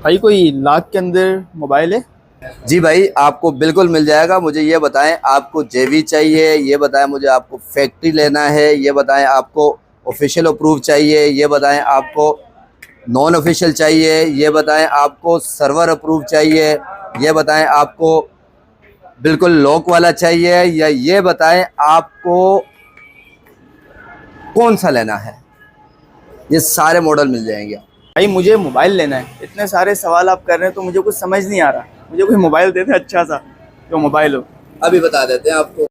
भाई कोई लाख के अंदर मोबाइल है? जी भाई, आपको बिल्कुल मिल जाएगा। मुझे ये बताएं, आपको जेवी चाहिए, ये बताएं मुझे आपको फैक्ट्री लेना है, ये बताएं आपको ऑफिशियल अप्रूव चाहिए, ये बताएं आपको नॉन ऑफिशियल चाहिए, ये बताएं आपको सर्वर अप्रूव चाहिए, ये बताएं आपको बिल्कुल लॉक वाला चाहिए, या ये बताएं आपको कौन सा लेना है। ये सारे मॉडल मिल जाएंगे। भाई मुझे मोबाइल लेना है। इतने सारे सवाल आप कर रहे हैं तो मुझे कुछ समझ नहीं आ रहा। मुझे कोई मोबाइल दे दे अच्छा सा, जो मोबाइल हो। अभी बता देते हैं आपको।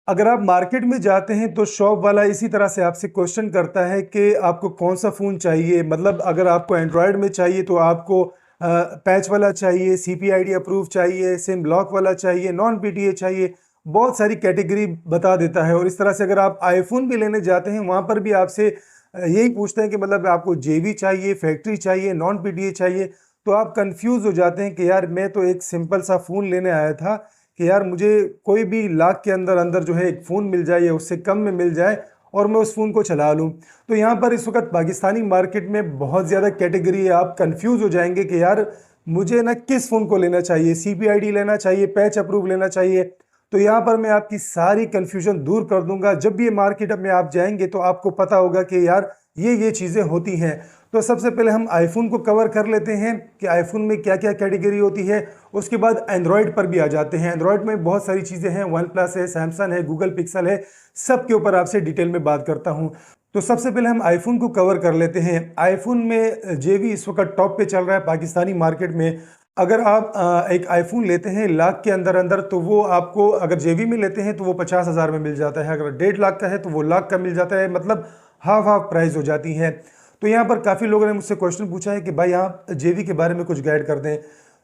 अगर आप मार्केट में जाते हैं तो शॉप वाला इसी तरह से आपसे क्वेश्चन करता है कि आपको कौन सा फ़ोन चाहिए। मतलब अगर आपको एंड्रॉयड में चाहिए तो आपको पैच वाला चाहिए, सीपीआईडी अप्रूव चाहिए, सिम लॉक वाला चाहिए, नॉन पीटीए चाहिए। बहुत सारी कैटेगरी बता देता है। और इस तरह से अगर आप आईफोन भी लेने जाते हैं वहाँ पर भी आपसे यही पूछते हैं कि मतलब आपको जेवी चाहिए, फैक्ट्री चाहिए, नॉन पीटीए चाहिए। तो आप कंफ्यूज हो जाते हैं कि यार मैं तो एक सिंपल सा फ़ोन लेने आया था कि यार मुझे कोई भी लाख के अंदर अंदर जो है एक फ़ोन मिल जाए या उससे कम में मिल जाए और मैं उस फ़ोन को चला लूँ। तो यहाँ पर इस वक्त पाकिस्तानी मार्केट में बहुत ज़्यादा कैटेगरी है। आप कंफ्यूज हो जाएंगे कि यार मुझे ना किस फ़ोन को लेना चाहिए, सीपीआईडी लेना चाहिए, पैच अप्रूव लेना चाहिए। तो यहाँ पर मैं आपकी सारी कन्फ्यूजन दूर कर दूंगा। जब भी ये मार्केट में आप जाएंगे तो आपको पता होगा कि यार ये चीज़ें होती हैं। तो सबसे पहले हम आईफोन को कवर कर लेते हैं कि आईफोन में क्या क्या कैटेगरी होती है। उसके बाद एंड्रॉयड पर भी आ जाते हैं। एंड्रॉयड में बहुत सारी चीज़ें हैं, वन प्लस है, सैमसंग है, गूगल पिक्सल है, सब के ऊपर आपसे डिटेल में बात करता हूँ। तो सबसे पहले हम आईफोन को कवर कर लेते हैं। आईफोन में जेवी इस वक्त टॉप पे चल रहा है पाकिस्तानी मार्केट में। अगर आप एक आईफोन लेते हैं लाख के अंदर अंदर तो वो आपको, अगर जेवी में लेते हैं तो वो 50,000 में मिल जाता है। अगर 1.5 लाख का है तो वो लाख का मिल जाता है। मतलब हाफ हाफ प्राइस हो जाती है। तो यहाँ पर काफ़ी लोगों ने मुझसे क्वेश्चन पूछा है कि भाई आप जेवी के बारे में कुछ गाइड कर दें।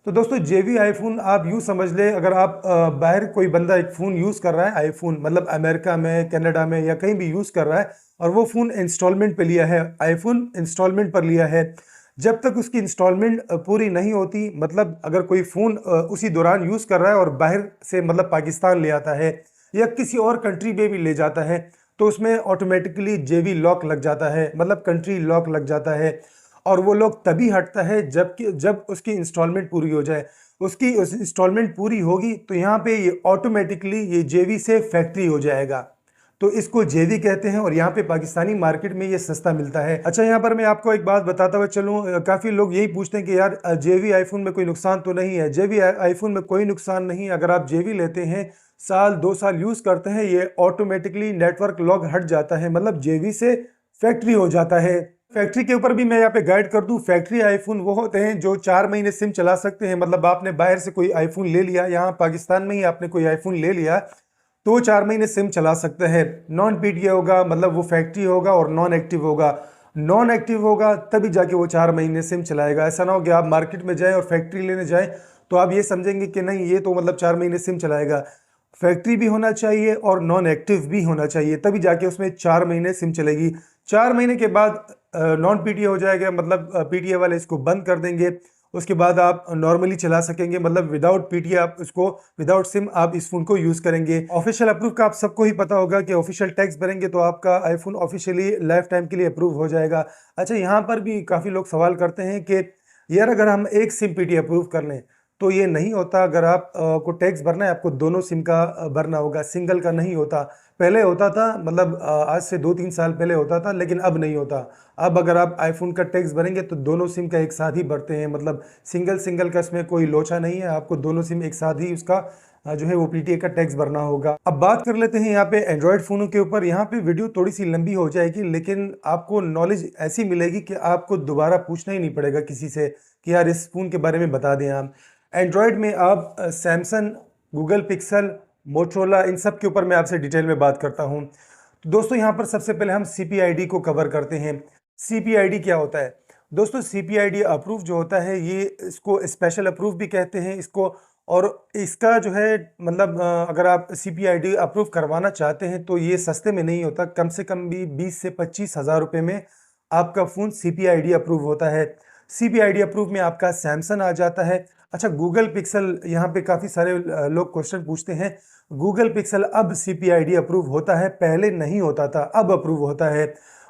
तो दोस्तों जेवी आईफोन आप यूँ समझ लें, अगर आप बाहर कोई बंदा एक फ़ोन यूज़ कर रहा है, आईफोन मतलब अमेरिका में, कनाडा में या कहीं भी यूज़ कर रहा है और वो फ़ोन इंस्टॉलमेंट पे लिया है, आईफोन इंस्टॉलमेंट पर लिया है, जब तक उसकी इंस्टॉलमेंट पूरी नहीं होती, मतलब अगर कोई फ़ोन उसी दौरान यूज़ कर रहा है और बाहर से मतलब पाकिस्तान ले आता है या किसी और कंट्री में भी ले जाता है तो उसमें ऑटोमेटिकली जेवी लॉक लग जाता है, मतलब कंट्री लॉक लग जाता है। और वो लॉक तभी हटता है जब उसकी इंस्टॉलमेंट पूरी हो जाए। उसकी इंस्टॉलमेंट पूरी होगी तो यहाँ पे ये ऑटोमेटिकली ये जेवी से फैक्ट्री हो जाएगा। तो इसको जेवी कहते हैं और यहाँ पे पाकिस्तानी मार्केट में ये सस्ता मिलता है। अच्छा, यहाँ पर मैं आपको एक बात बताता हुआ चलूँ, काफ़ी लोग यही पूछते हैं कि यार जेवी आईफोन में कोई नुकसान तो नहीं है। जेवी आईफोन में कोई नुकसान नहीं। अगर आप जेवी लेते हैं, साल 2 साल यूज़ करते हैं, ये ऑटोमेटिकली नेटवर्क लॉक हट जाता है, मतलब जेवी से फैक्ट्री हो जाता है। फैक्ट्री के ऊपर भी मैं यहाँ पे गाइड कर दूं। फैक्ट्री आईफोन वो होते हैं जो 4 महीने सिम चला सकते हैं। मतलब आपने बाहर से कोई आईफोन ले लिया, यहाँ पाकिस्तान में ही आपने कोई आईफोन ले लिया तो 4 महीने सिम चला सकते हैं। नॉन पीटीए होगा, मतलब वो फैक्ट्री होगा और नॉन एक्टिव होगा। नॉन एक्टिव होगा तभी जाके वो 4 महीने सिम चलाएगा। ऐसा ना हो कि आप मार्केट में जाएं और फैक्ट्री लेने जाएं तो आप ये समझेंगे कि नहीं ये तो मतलब 4 महीने सिम चलाएगा। फैक्ट्री भी होना चाहिए और नॉन एक्टिव भी होना चाहिए, तभी जाके उसमें 4 महीने सिम चलेगी। 4 महीने के बाद नॉन पीटीए हो जाएगा, मतलब पीटीए वाले इसको बंद कर देंगे। उसके बाद आप नॉर्मली चला सकेंगे, मतलब विदाउट पीटीए आप इसको, विदाउट सिम आप इस फोन को यूज़ करेंगे। ऑफिशियल अप्रूव का आप सबको ही पता होगा कि ऑफिशियल टैक्स भरेंगे तो आपका आईफोन ऑफिशियली लाइफ टाइम के लिए अप्रूव हो जाएगा। अच्छा, यहाँ पर भी काफ़ी लोग सवाल करते हैं कि यार अगर हम एक सिम पीटीए अप्रूव कर लें तो ये नहीं होता। अगर आप को टैक्स भरना है आपको दोनों सिम का भरना होगा, सिंगल का नहीं होता। पहले होता था, मतलब आज से 2-3 साल पहले होता था, लेकिन अब नहीं होता। अब अगर आप आईफोन का टैक्स भरेंगे तो दोनों सिम का एक साथ ही भरते हैं, मतलब सिंगल सिंगल का इसमें कोई लोचा नहीं है। आपको दोनों सिम एक साथ ही उसका जो है वो पीटीए का टैक्स भरना होगा। अब बात कर लेते हैं यहाँ पे एंड्रॉयड फ़ोनों के ऊपर। यहाँ पे वीडियो थोड़ी सी लंबी हो जाएगी लेकिन आपको नॉलेज ऐसी मिलेगी कि आपको दोबारा पूछना ही नहीं पड़ेगा किसी से कि यार इस फ़ोन के बारे में बता दें आप। एंड्रॉयड में आप सैमसंग, गूगल पिक्सल, मोटरोला, इन सब के ऊपर मैं आपसे डिटेल में बात करता हूँ। तो दोस्तों यहाँ पर सबसे पहले हम सीपीआईडी को कवर करते हैं। सीपीआईडी क्या होता है दोस्तों? सीपीआईडी अप्रूव जो होता है, ये इसको स्पेशल अप्रूव भी कहते हैं इसको। और इसका जो है मतलब अगर आप सीपीआईडी अप्रूव करवाना चाहते हैं तो ये सस्ते में नहीं होता। कम से कम भी 20 से 25 हज़ार रुपये में आपका फ़ोन सीपीआईडी अप्रूव होता है। सीपीआईडी अप्रूव में आपका सैमसंग आ जाता है। अच्छा, गूगल पिक्सल, यहाँ पे काफ़ी सारे लोग क्वेश्चन पूछते हैं। गूगल पिक्सल अब सीपीआईडी अप्रूव होता है, पहले नहीं होता था, अब अप्रूव होता है।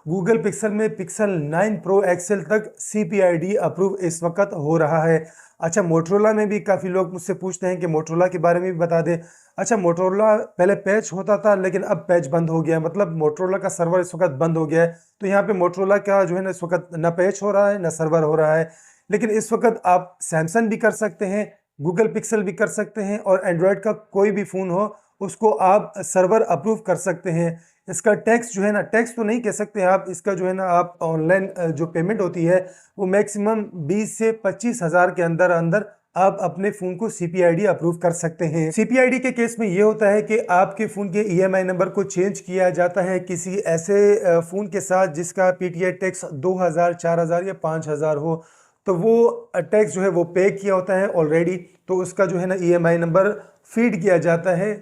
गूगल पिक्सल में पिक्सल 9 प्रो एक्सेल तक CPID अप्रूव इस वक्त हो रहा है। अच्छा, मोटरोला में भी काफ़ी लोग मुझसे पूछते हैं कि मोटरोला के बारे में भी बता दें। अच्छा, मोटरोला पहले पैच होता था लेकिन अब पैच बंद हो गया है, मतलब मोटरोला का सर्वर इस वक्त बंद हो गया है। तो यहाँ पे मोटरोला का जो है ना इस वक्त ना पैच हो रहा है ना सर्वर हो रहा है। लेकिन इस वक्त आप सैमसंग भी कर सकते हैं, गूगल पिक्सल भी कर सकते हैं, और एंड्रॉयड का कोई भी फ़ोन हो उसको आप सर्वर अप्रूव कर सकते हैं। इसका टैक्स जो है ना, टैक्स तो नहीं कह सकते आप, इसका जो है ना आप ऑनलाइन जो पेमेंट होती है वो मैक्सिमम 20 से 25 हज़ार के अंदर अंदर आप अपने फ़ोन को CPID अप्रूव कर सकते हैं। CPID के केस में ये होता है कि आपके फ़ोन के EMI नंबर को चेंज किया जाता है किसी ऐसे फ़ोन के साथ जिसका PTI टैक्स 2000, 4000 या 5000 हो, तो वो टैक्स जो है वो पे किया होता है ऑलरेडी, तो उसका जो है ना EMI नंबर फीड किया जाता है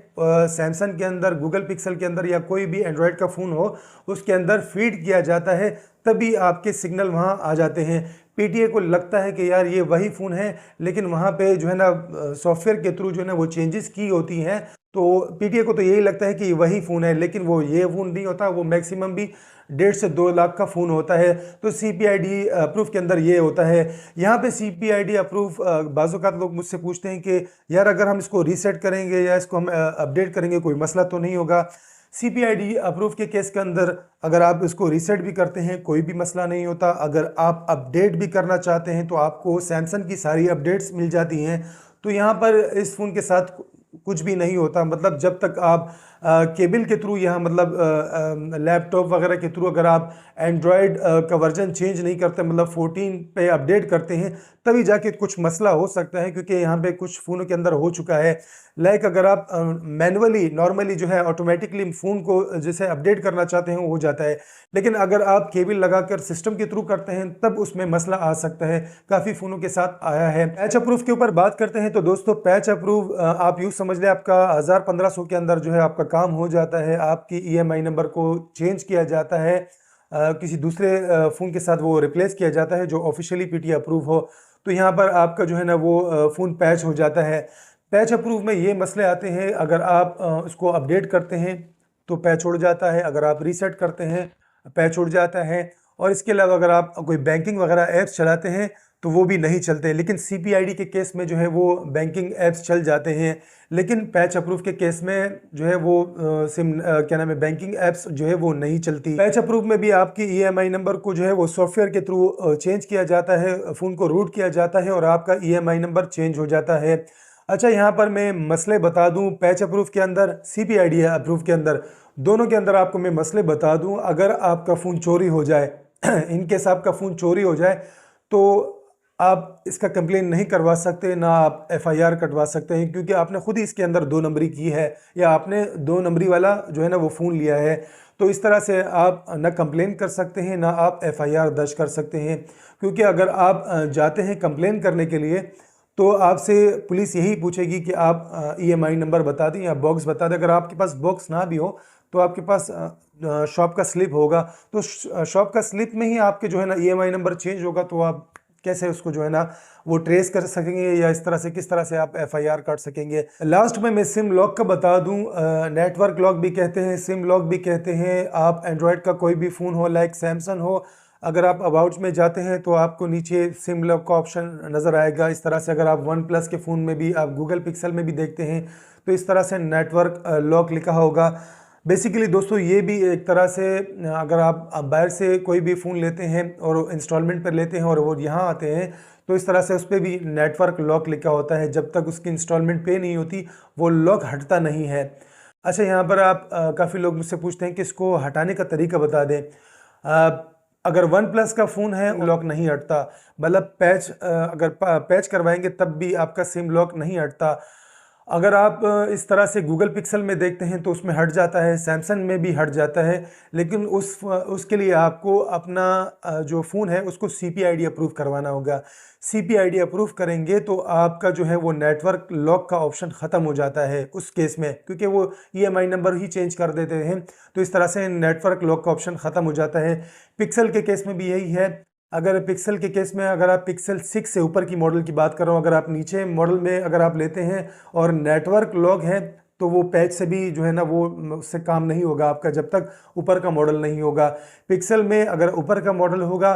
सैमसंग के अंदर, गूगल पिक्सल के अंदर, या कोई भी एंड्रॉयड का फ़ोन हो उसके अंदर फीड किया जाता है, तभी आपके सिग्नल वहाँ आ जाते हैं। PTA को लगता है कि यार ये वही फ़ोन है, लेकिन वहाँ पे जो है ना सॉफ्टवेयर के थ्रू जो है ना वो चेंजेस की होती हैं, तो PTA को तो यही लगता है कि ये वही फ़ोन है, लेकिन वो ये फ़ोन नहीं होता, वो मैक्सिमम भी 1.5 से 2 लाख का फ़ोन होता है। तो CPID अप्रूव के अंदर ये होता है। यहाँ पे CPID अप्रूव बाज़-औक़ात लोग मुझसे पूछते हैं कि यार अगर हम इसको रीसेट करेंगे या इसको हम अपडेट करेंगे कोई मसला तो नहीं होगा। CPID अप्रूव के केस के अंदर अगर आप इसको रीसेट भी करते हैं कोई भी मसला नहीं होता। अगर आप अपडेट भी करना चाहते हैं तो आपको सैमसंग की सारी अपडेट्स मिल जाती हैं। तो यहाँ पर इस फ़ोन के साथ कुछ भी नहीं होता, मतलब जब तक आप केबल के थ्रू या मतलब लैपटॉप वगैरह के थ्रू अगर आप एंड्रॉयड का वर्जन चेंज नहीं करते, मतलब 14 पे अपडेट करते हैं, तभी जाके कुछ मसला हो सकता है, क्योंकि यहाँ पे कुछ फ़ोनों के अंदर हो चुका है। लाइक अगर आप मैनुअली नॉर्मली जो है ऑटोमेटिकली फ़ोन को जैसे अपडेट करना चाहते हैं वो हो जाता है, लेकिन अगर आप केबल लगाकर सिस्टम के थ्रू करते हैं तब उसमें मसला आ सकता है। काफ़ी फ़ोनों के साथ आया है। पैच अप्रूव के ऊपर बात करते हैं तो दोस्तों, पैच अप्रूव आप यूँ समझ लें आपका 1000-1500 के अंदर जो है आपका काम हो जाता है। आपकी EMI नंबर को चेंज किया जाता है, किसी दूसरे फ़ोन के साथ वो रिप्लेस किया जाता है जो ऑफिशियली PTA अप्रूव हो, तो यहाँ पर आपका जो है ना वो फ़ोन पैच हो जाता है। पैच अप्रूव में ये मसले आते हैं, अगर आप उसको अपडेट करते हैं तो पैच उड़ जाता है, अगर आप रीसेट करते हैं पैच उड़ जाता है, और इसके अलावा अगर आप कोई बैंकिंग वगैरह ऐप्स चलाते हैं तो वो भी नहीं चलते। लेकिन CPID के केस में जो है वो बैंकिंग ऐप्स चल जाते हैं, लेकिन पैच अप्रूव के केस में जो है वो क्या नाम है, बैंकिंग ऐप्स जो है वो नहीं चलती। पैच अप्रूव में भी आपकी EMI नंबर को जो है वो सॉफ्टवेयर के थ्रू चेंज किया जाता है, फ़ोन को रूट किया जाता है और आपका EMI नंबर चेंज हो जाता है। अच्छा, यहाँ पर मैं मसले बता दूँ, पैच अप्रूव के अंदर, CPID अप्रूव के अंदर, दोनों के अंदर आपको मैं मसले बता दूँ। अगर आपका फ़ोन चोरी हो जाए इन केस आपका फ़ोन चोरी हो जाए तो आप इसका कंप्लेन नहीं करवा सकते, ना आप FIR कटवा सकते हैं, क्योंकि आपने खुद ही इसके अंदर 2 नंबरी की है, या आपने 2 नंबरी वाला जो है ना वो फ़ोन लिया है। तो इस तरह से आप ना कंप्लेन कर सकते हैं ना आप FIR दर्ज कर सकते हैं, क्योंकि अगर आप जाते हैं कंप्लेन करने के लिए तो आपसे पुलिस यही पूछेगी कि आप EMI नंबर बता दें या बॉक्स बता दें। अगर आपके पास बॉक्स ना भी हो तो आपके पास शॉप का स्लिप होगा, तो शॉप का स्लिप में ही आपके जो है ना EMI नंबर चेंज होगा, तो आप कैसे उसको जो है ना वो ट्रेस कर सकेंगे, या इस तरह से किस तरह से आप FIR काट सकेंगे। लास्ट में मैं सिम लॉक का बता दूं, नेटवर्क लॉक भी कहते हैं, सिम लॉक भी कहते हैं। आप एंड्रॉयड का कोई भी फ़ोन हो, लाइक सैमसंग हो, अगर आप अबाउट्स में जाते हैं तो आपको नीचे सिम लॉक का ऑप्शन नज़र आएगा। इस तरह से अगर आप वन प्लस के फ़ोन में भी, आप गूगल पिक्सल में भी देखते हैं तो इस तरह से नेटवर्क लॉक लिखा होगा। बेसिकली दोस्तों, ये भी एक तरह से अगर आप बाहर से कोई भी फ़ोन लेते हैं और इंस्टॉलमेंट पर लेते हैं और वो यहाँ आते हैं तो इस तरह से उस पर भी नेटवर्क लॉक लिखा होता है। जब तक उसकी इंस्टॉलमेंट पे नहीं होती वो लॉक हटता नहीं है। अच्छा, यहाँ पर आप काफ़ी लोग मुझसे पूछते हैं कि इसको हटाने का तरीका बता दें। अगर वन प्लस का फ़ोन है लॉक नहीं हटता, मतलब अगर पैच करवाएंगे तब भी आपका सिम लॉक नहीं हटता। अगर आप इस तरह से गूगल पिक्सल में देखते हैं तो उसमें हट जाता है, सैमसंग में भी हट जाता है, लेकिन उसके लिए आपको अपना जो फ़ोन है उसको CPID अप्रूव करवाना होगा। CPID अप्रूव करेंगे तो आपका जो है वो नेटवर्क लॉक का ऑप्शन ख़त्म हो जाता है उस केस में, क्योंकि वो EMI नंबर ही चेंज कर देते हैं, तो इस तरह से नेटवर्क लॉक का ऑप्शन ख़त्म हो जाता है। पिक्सल के केस में भी यही है। अगर पिक्सल के केस में अगर आप पिक्सल 6 से ऊपर की मॉडल की बात कर रहा हूँ, अगर आप नीचे मॉडल में अगर आप लेते हैं और नेटवर्क लॉक है तो वो पैच से भी जो है ना वो उससे काम नहीं होगा आपका जब तक ऊपर का मॉडल नहीं होगा। पिक्सल में अगर ऊपर का मॉडल होगा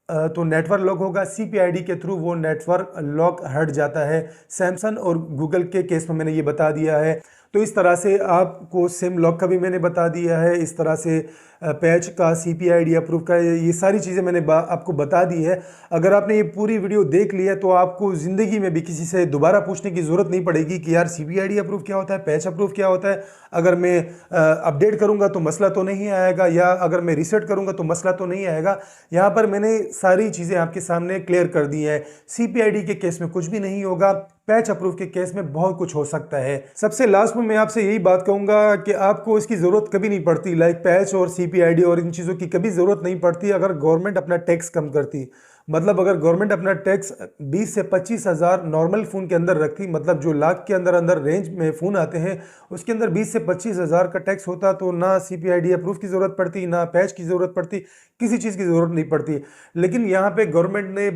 तो नेटवर्क लॉक होगा, CPID के थ्रू वो नेटवर्क लॉक हट जाता है। सैमसंग और गूगल के केस में मैंने ये बता दिया है। तो इस तरह से आपको सिम लॉक का भी मैंने बता दिया है, इस तरह से पैच का, CPID अप्रूव का, ये सारी चीज़ें मैंने आपको बता दी है। अगर आपने ये पूरी वीडियो देख ली है तो आपको ज़िंदगी में भी किसी से दोबारा पूछने की ज़रूरत नहीं पड़ेगी कि यार CPID अप्रूव क्या होता है, पैच अप्रूव क्या होता है। अगर मैं अपडेट करूँगा तो मसला तो नहीं आएगा, या अगर मैं रीसेट करूँगा तो मसला तो नहीं आएगा। यहाँ पर मैंने सारी चीज़ें आपके सामने क्लियर कर दी है। CPID के केस में कुछ भी नहीं होगा, पैच अप्रूव के केस में बहुत कुछ हो सकता है। सबसे लास्ट में मैं आपसे यही बात कहूँगा कि आपको इसकी ज़रूरत कभी नहीं पड़ती, लाइक पैच और CPID और इन चीज़ों की कभी ज़रूरत नहीं पड़ती अगर गवर्नमेंट अपना टैक्स कम करती। मतलब अगर गवर्नमेंट अपना टैक्स 20 से 25 हज़ार नॉर्मल फ़ोन के अंदर रखती, मतलब जो लाख के अंदर अंदर रेंज में फ़ोन आते हैं उसके अंदर 20 से 25 हज़ार का टैक्स होता, तो ना CPID अप्रूव की ज़रूरत पड़ती, ना पैच की ज़रूरत पड़ती, किसी चीज़ की ज़रूरत नहीं पड़ती। लेकिन यहाँ पे गवर्नमेंट ने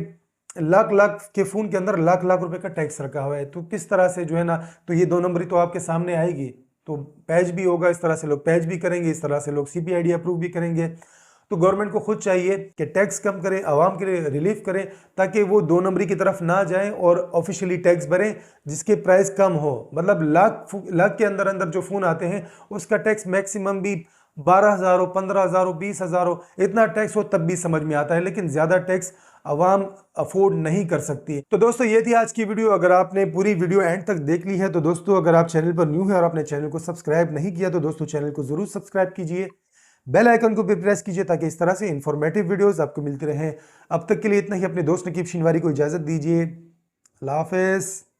लाख लाख के फ़ोन के अंदर लाख लाख रुपए का टैक्स रखा हुआ है, तो किस तरह से जो है ना, तो ये 2 नंबरी तो आपके सामने आएगी। तो पैच भी होगा, इस तरह से लोग पैच भी करेंगे, इस तरह से लोग CPID अप्रूव भी करेंगे। तो गवर्नमेंट को खुद चाहिए कि टैक्स कम करें, आवाम के लिए रिलीफ करें, ताकि वो 2 नंबरी की तरफ ना जाएं और ऑफिशियली टैक्स भरें जिसके प्राइस कम हो। मतलब लाख के अंदर अंदर जो फ़ोन आते हैं उसका टैक्स मैक्सिमम भी 12,000 हो, 15,000 हो, 20,000 हो, इतना टैक्स हो तब भी समझ में आता है, लेकिन ज़्यादा टैक्स आवाम अफोर्ड नहीं कर सकती। तो दोस्तों ये थी आज की वीडियो। अगर आपने पूरी वीडियो एंड तक देख ली है तो दोस्तों, अगर आप चैनल पर न्यू है और आपने चैनल को सब्सक्राइब नहीं किया तो दोस्तों चैनल को ज़रूर सब्सक्राइब कीजिए, बेल आइकन को भी प्रेस कीजिए ताकि इस तरह से इंफॉर्मेटिव वीडियोस आपको मिलते रहें। अब तक के लिए इतना ही। अपने दोस्त नकीब शिनवारी को इजाज़त दीजिए। अल्लाह हाफ़िज़।